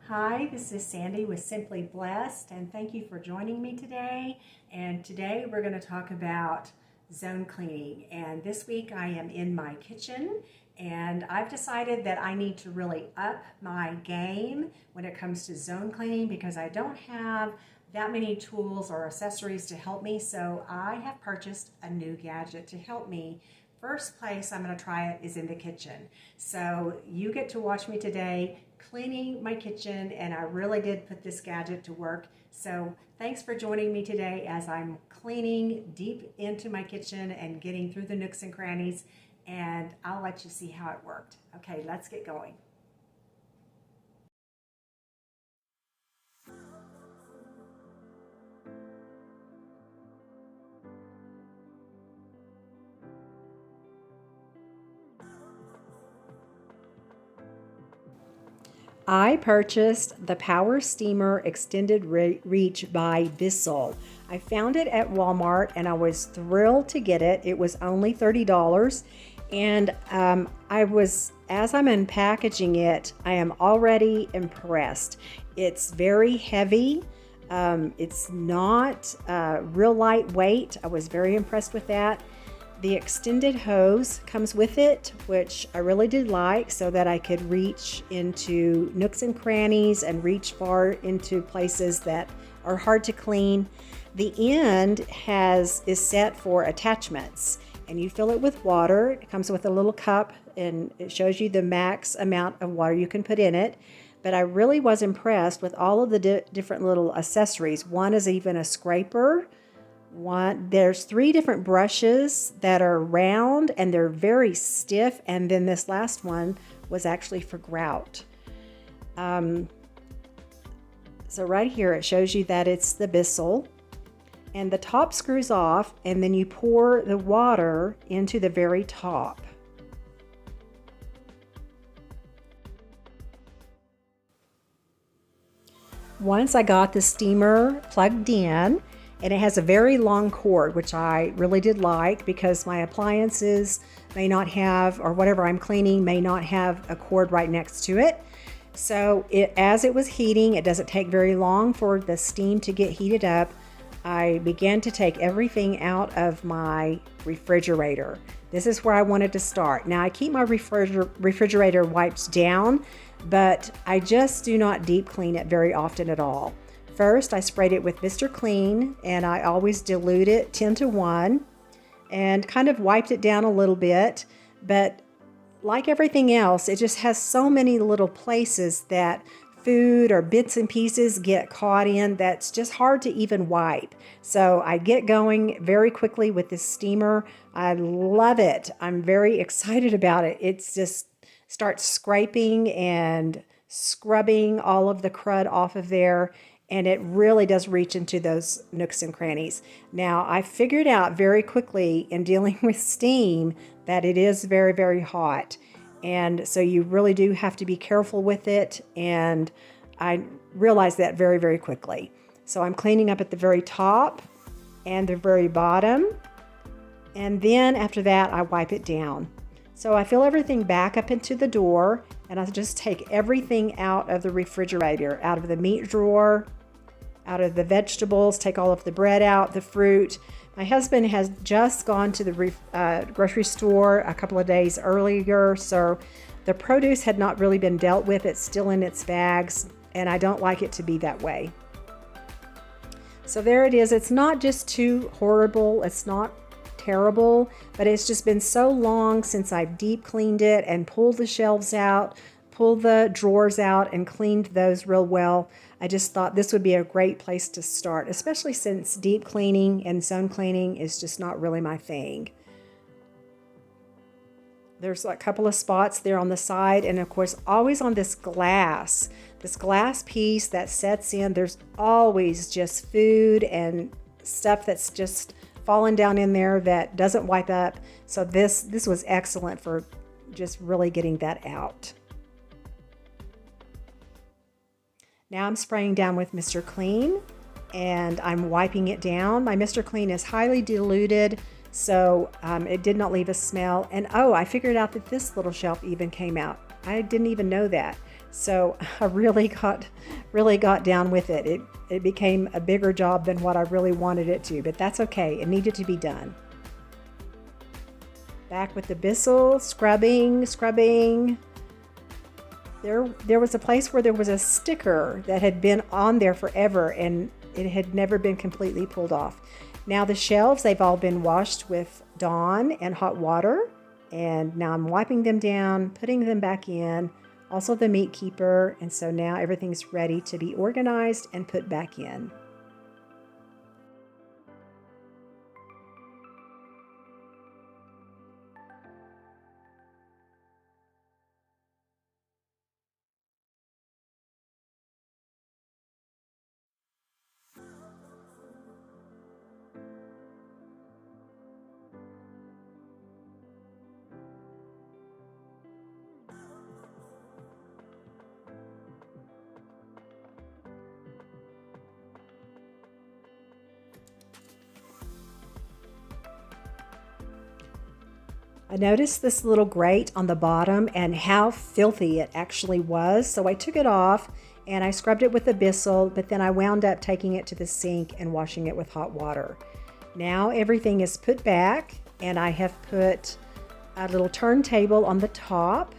Hi, this is Sandy with Simply Blessed, and thank you for joining me today. And today we're going to talk about zone cleaning. And this week I am in my kitchen, and I've decided that I need to really up my game when it comes to zone cleaning because I don't have that many tools or accessories to help me. So I have purchased a new gadget to help me. First place I'm going to try it is in the kitchen. So you get to watch me today cleaning my kitchen, and I really did put this gadget to work. So thanks for joining me today as I'm cleaning deep into my kitchen and getting through the nooks and crannies, and I'll let you see how it worked. Okay, let's get going. I purchased the Power Steamer Extended Reach by Bissell. I found it at Walmart and I was thrilled to get it. It was only $30. And as I'm unpackaging it, I am already impressed. It's very heavy. It's not real lightweight. I was very impressed with that. The extended hose comes with it, which I really did like, so that I could reach into nooks and crannies and reach far into places that are hard to clean. The end is set for attachments, and you fill it with water. It comes with a little cup, and it shows you the max amount of water you can put in it. But I really was impressed with all of the different little accessories. One is even a scraper. There's 3 different brushes that are round and they're very stiff, and then this last one was actually for grout. So right here it shows you that it's the Bissel, and the top screws off, and then you pour the water into the very top. Once I got the steamer plugged in, and it has a very long cord, which I really did like because my appliances may not have, or whatever I'm cleaning may not have a cord right next to it. So as it was heating, it doesn't take very long for the steam to get heated up. I began to take everything out of my refrigerator. This is where I wanted to start. Now I keep my refrigerator wiped down, but I just do not deep clean it very often at all. First, I sprayed it with Mr. Clean, and I always dilute it 10 to 1 and kind of wiped it down a little bit. But like everything else, it just has so many little places that food or bits and pieces get caught in that's just hard to even wipe. So I get going very quickly with this steamer. I love it. I'm very excited about it. It's just starts scraping and scrubbing all of the crud off of there. And it really does reach into those nooks and crannies. Now, I figured out very quickly in dealing with steam that it is very, very hot. And so you really do have to be careful with it. And I realized that very, very quickly. So I'm cleaning up at the very top and the very bottom. And then after that, I wipe it down. So I fill everything back up into the door, and I just take everything out of the refrigerator, out of the meat drawer, out of the vegetables, take all of the bread out, the fruit. My husband has just gone to the grocery store a couple of days earlier, so the produce had not really been dealt with. It's still in its bags, and I don't like it to be that way. So there it is. It's not just too horrible. It's not terrible, but it's just been so long since I've deep cleaned it and pulled the shelves out, pulled the drawers out and cleaned those real well. I just thought this would be a great place to start, especially since deep cleaning and zone cleaning is just not really my thing. There's a couple of spots there on the side, and of course always on this glass piece that sets in, there's always just food and stuff that's just fallen down in there that doesn't wipe up. So this was excellent for just really getting that out. Now I'm spraying down with Mr. Clean, and I'm wiping it down. My Mr. Clean is highly diluted, so it did not leave a smell. And oh, I figured out that this little shelf even came out. I didn't even know that. So I really got down with it. It became a bigger job than what I really wanted it to, but that's okay. It needed to be done. Back with the Bissell, scrubbing. There was a place where there was a sticker that had been on there forever and it had never been completely pulled off. Now the shelves, they've all been washed with Dawn and hot water, and now I'm wiping them down, putting them back in. Also the meat keeper, and so now everything's ready to be organized and put back in. I noticed this little grate on the bottom and how filthy it actually was. So I took it off and I scrubbed it with the Bissell, but then I wound up taking it to the sink and washing it with hot water. Now everything is put back, and I have put a little turntable on the top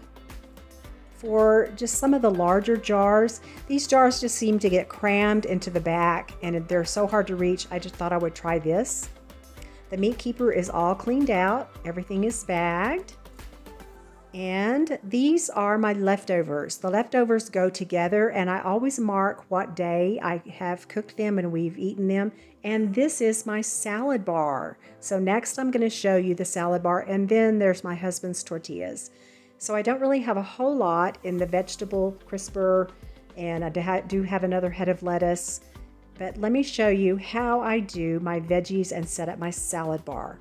for just some of the larger jars. These jars just seem to get crammed into the back and they're so hard to reach. I just thought I would try this. The meat keeper is all cleaned out. Everything is bagged. And these are my leftovers. The leftovers go together, and I always mark what day I have cooked them and we've eaten them. And this is my salad bar. So next I'm going to show you the salad bar, and then there's my husband's tortillas. So I don't really have a whole lot in the vegetable crisper, and I do have another head of lettuce. But let me show you how I do my veggies and set up my salad bar.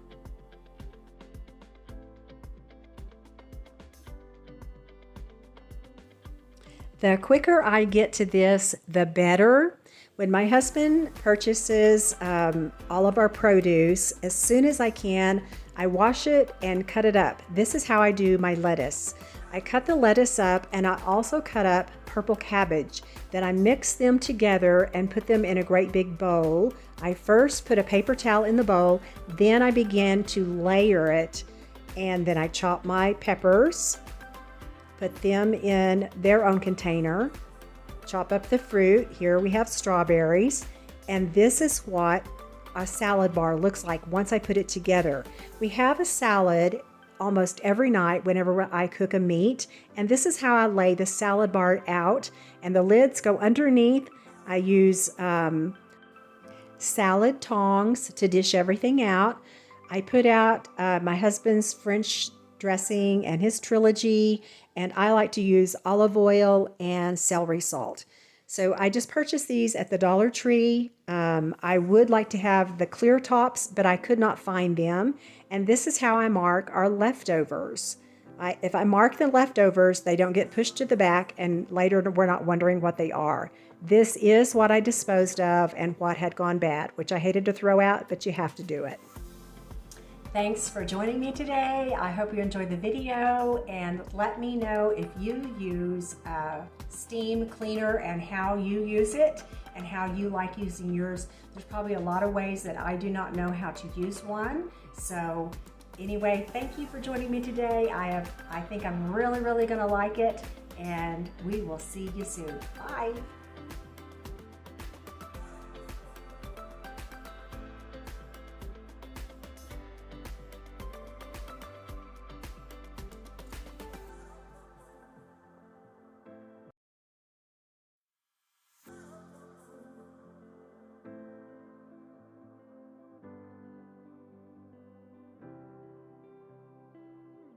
The quicker I get to this, the better. When my husband purchases all of our produce, as soon as I can, I wash it and cut it up. This is how I do my lettuce. I cut the lettuce up, and I also cut up purple cabbage. Then I mix them together and put them in a great big bowl. I first put a paper towel in the bowl, then I begin to layer it, and then I chop my peppers, put them in their own container, chop up the fruit. Here we have strawberries, and this is what a salad bar looks like once I put it together. We have a salad almost every night whenever I cook a meat, and this is how I lay the salad bar out, and the lids go underneath. I use salad tongs to dish everything out. I put out my husband's French dressing and his trilogy, and I like to use olive oil and celery salt. So I just purchased these at the Dollar Tree. I would like to have the clear tops, but I could not find them. And this is how I mark our leftovers. If I mark the leftovers, they don't get pushed to the back, and later we're not wondering what they are. This is what I disposed of and what had gone bad, which I hated to throw out, but you have to do it. Thanks for joining me today. I hope you enjoyed the video, and let me know if you use a steam cleaner and how you use it and how you like using yours. There's probably a lot of ways that I do not know how to use one. So anyway, thank you for joining me today. I think I'm really gonna like it, and we will see you soon. Bye.